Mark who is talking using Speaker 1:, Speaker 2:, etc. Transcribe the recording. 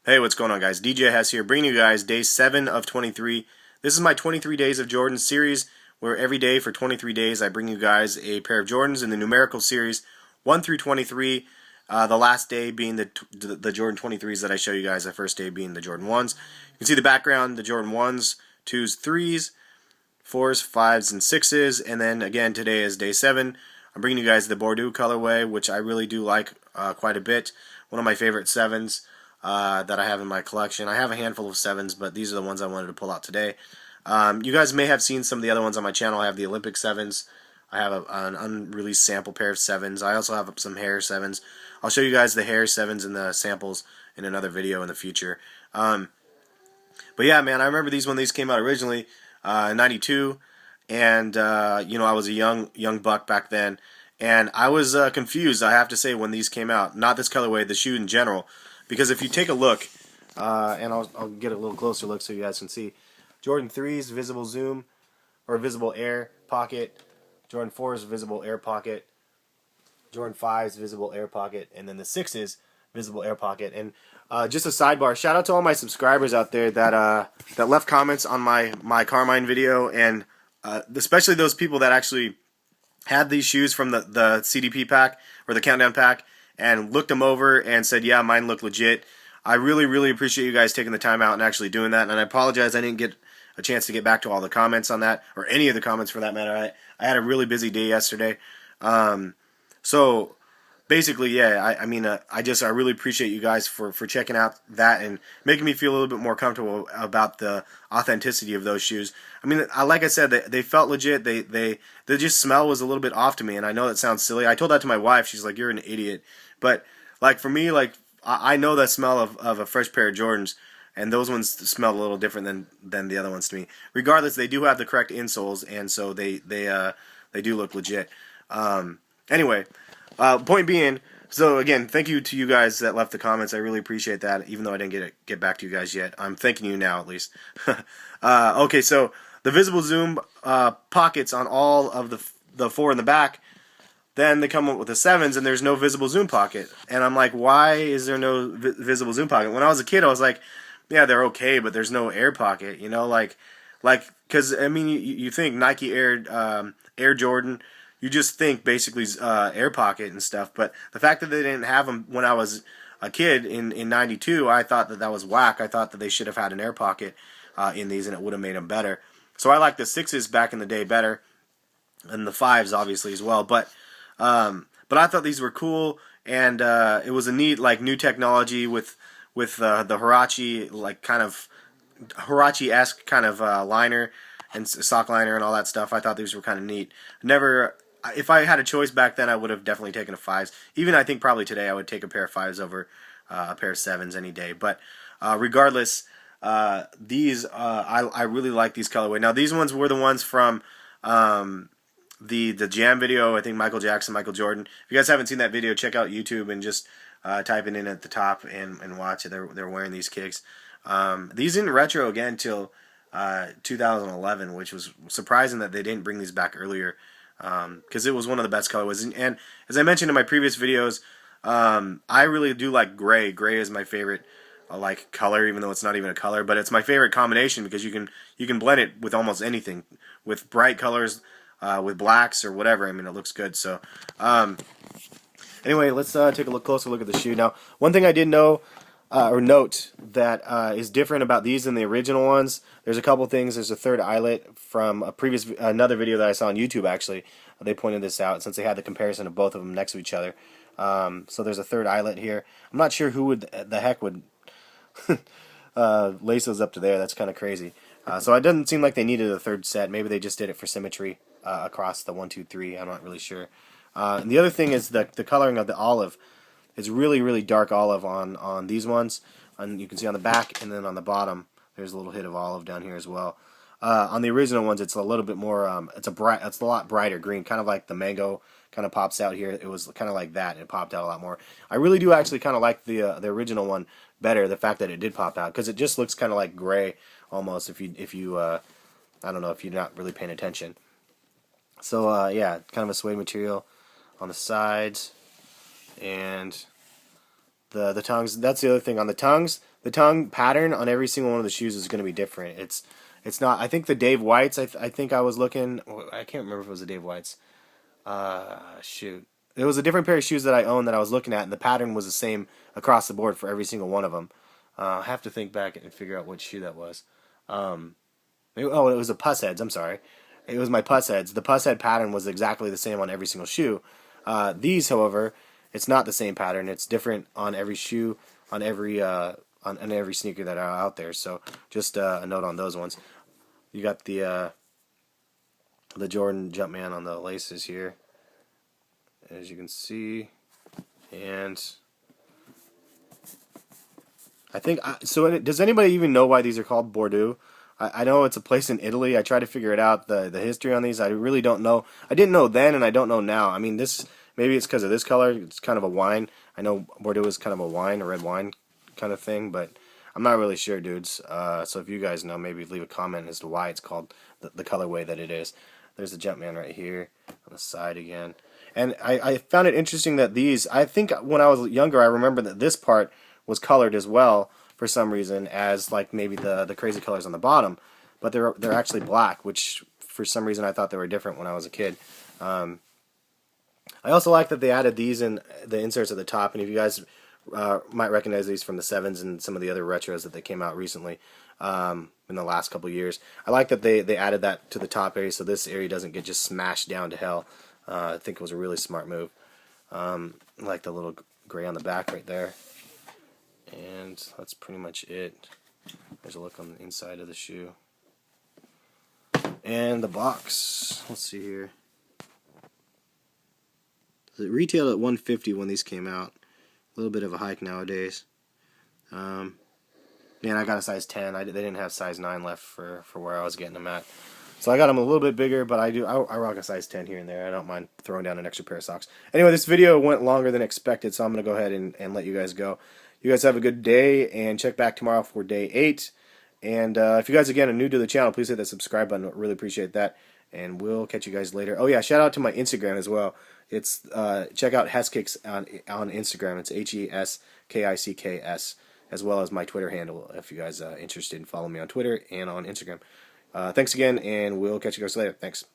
Speaker 1: Hey, what's going on, guys? DJ Hess here, bringing you guys day 7 of 23. This is my 23 Days of Jordans series, where every day for 23 days I bring you guys a pair of Jordans in the numerical series 1 through 23. The last day being the Jordan 23s that I show you guys, the first day being the Jordan 1s. You can see the background, the Jordan 1s, 2s, 3s, 4s, 5s, and 6s, and then again today is day 7. I'm bringing you guys the Bordeaux colorway, which I really do like quite a bit. One of my favorite 7s. That I have in my collection. I have a handful of 7s, but these are the ones I wanted to pull out today. You guys may have seen some of the other ones on my channel. I have the Olympic 7s. I have an unreleased sample pair of 7s. I also have some hair 7s. I'll show you guys the hair 7s and the samples in another video in the future. But yeah, man, I remember these when these came out originally in '92, and you know, I was a young buck back then, and I was confused, I have to say, when these came out. Not this colorway, the shoe in general. Because if you take a look, and I'll get a little closer look so you guys can see, Jordan 3's visible zoom, or visible air pocket, Jordan 4's visible air pocket, Jordan 5's visible air pocket, and then the 6's visible air pocket. And just a sidebar, shout out to all my subscribers out there that left comments on my Carmine video, and especially those people that actually had these shoes from the CDP pack, or the Countdown pack, and looked them over and said, yeah, mine look legit. I really appreciate you guys taking the time out and actually doing that, and I apologize I didn't get a chance to get back to all the comments on that, or any of the comments for that matter. I had a really busy day yesterday. So basically, yeah, I mean, I really appreciate you guys for checking out that and making me feel a little bit more comfortable about the authenticity of those shoes. I mean, like I said, they felt legit. They just smell was a little bit off to me, and I know that sounds silly. I told that to my wife. She's like, "You're an idiot." But like for me, like I know the smell of a fresh pair of Jordans, and those ones smell a little different than the other ones to me. Regardless, they do have the correct insoles, and so they do look legit. Anyway. Point being, so again, thank you to you guys that left the comments. I really appreciate that, even though I didn't get back to you guys yet. I'm thanking you now, at least. Okay, so the visible zoom pockets on all of the 4 in the back, then they come up with the 7s, and there's no visible zoom pocket. And I'm like, why is there no visible zoom pocket? When I was a kid, I was like, yeah, they're okay, but there's no air pocket, you know, like, because, I mean, you think Nike Air Jordan, you just think basically air pocket and stuff, but the fact that they didn't have them when I was a kid in '92, I thought that was whack. I thought that they should have had an air pocket in these, and it would have made them better. So I like the 6s back in the day better, and the 5s obviously as well. But I thought these were cool, and it was a neat, like, new technology with the Huarache, like, kind of Huarache-esque kind of liner and sock liner and all that stuff. I thought these were kind of neat. If I had a choice back then, I would have definitely taken a 5s. Even I think probably today I would take a pair of 5s over a pair of 7s any day. But regardless, these I really like these colorway. Now these ones were the ones from the Jam video. I think Michael Jackson, Michael Jordan. If you guys haven't seen that video, check out YouTube and just type it in at the top and watch it. They're wearing these kicks. These didn't retro again till 2011, which was surprising that they didn't bring these back earlier. Because it was one of the best colorways, and as I mentioned in my previous videos, I really do like gray. Gray is my favorite like color, even though it's not even a color, but it's my favorite combination because you can blend it with almost anything, with bright colors, with blacks or whatever. I mean, it looks good. So anyway, let's take a closer look at the shoe. Now, one thing I did know or note that is different about these than the original ones. There's a couple things. There's a third eyelet from another video that I saw on YouTube. Actually, they pointed this out since they had the comparison of both of them next to each other. So there's a third eyelet here. I'm not sure who the heck would lace those up to there. That's kind of crazy. So it doesn't seem like they needed a third set. Maybe they just did it for symmetry across the 1, 2, 3. I'm not really sure. And the other thing is the coloring of the olive. It's really dark olive on these ones, and you can see on the back and then on the bottom there's a little hit of olive down here as well. On the original ones, it's a little bit more. It's a lot brighter green, kind of like the mango kind of pops out here. It was kind of like that. It popped out a lot more. I really do actually kind of like the original one better. The fact that it did pop out, because it just looks kind of like gray almost if you I don't know, if you're not really paying attention. So yeah, kind of a suede material on the sides. And the tongues. That's the other thing on the tongues. The tongue pattern on every single one of the shoes is going to be different. It's not. I think the Dave Whites. I think I was looking. I can't remember if it was the Dave Whites. Shoot. It was a different pair of shoes that I owned that I was looking at, and the pattern was the same across the board for every single one of them. I have to think back and figure out which shoe that was. Oh, it was the Puss Heads. I'm sorry. It was my Puss Heads. The Puss Head pattern was exactly the same on every single shoe. These, however, it's not the same pattern. It's different on every shoe, on every sneaker that are out there. So just a note on those ones. You got the Jordan Jumpman on the laces here, as you can see, and I think so. Does anybody even know why these are called Bordeaux? I know it's a place in Italy. I tried to figure it out, the history on these. I really don't know. I didn't know then, and I don't know now. I mean, maybe it's because of this color. It's kind of a wine. I know Bordeaux is kind of a wine, a red wine kind of thing, but I'm not really sure, dudes. So if you guys know, maybe leave a comment as to why it's called the colorway that it is. There's the Jumpman right here on the side again. And I found it interesting that these, I think when I was younger, I remember that this part was colored as well for some reason, as like maybe the crazy colors on the bottom, but they're actually black, which for some reason I thought they were different when I was a kid. I also like that they added these in the inserts at the top, and if you guys might recognize these from the 7s and some of the other retros that they came out recently in the last couple of years. I like that they added that to the top area so this area doesn't get just smashed down to hell. I think it was a really smart move. I like the little gray on the back right there. And that's pretty much it. There's a look on the inside of the shoe. And the box. Let's see here. It retailed at $150 when these came out. A little bit of a hike nowadays. Man, I got a size 10. They didn't have size 9 left for where I was getting them at. So I got them a little bit bigger, but I rock a size 10 here and there. I don't mind throwing down an extra pair of socks. Anyway, this video went longer than expected, so I'm going to go ahead and let you guys go. You guys have a good day, and check back tomorrow for day 8. And if you guys, again, are new to the channel, please hit that subscribe button. I really appreciate that. And we'll catch you guys later. Oh, yeah, shout out to my Instagram as well. It's check out Heskicks on Instagram. It's HESKICKS, as well as my Twitter handle if you guys are interested in following me on Twitter and on Instagram. Thanks again, and we'll catch you guys later. Thanks.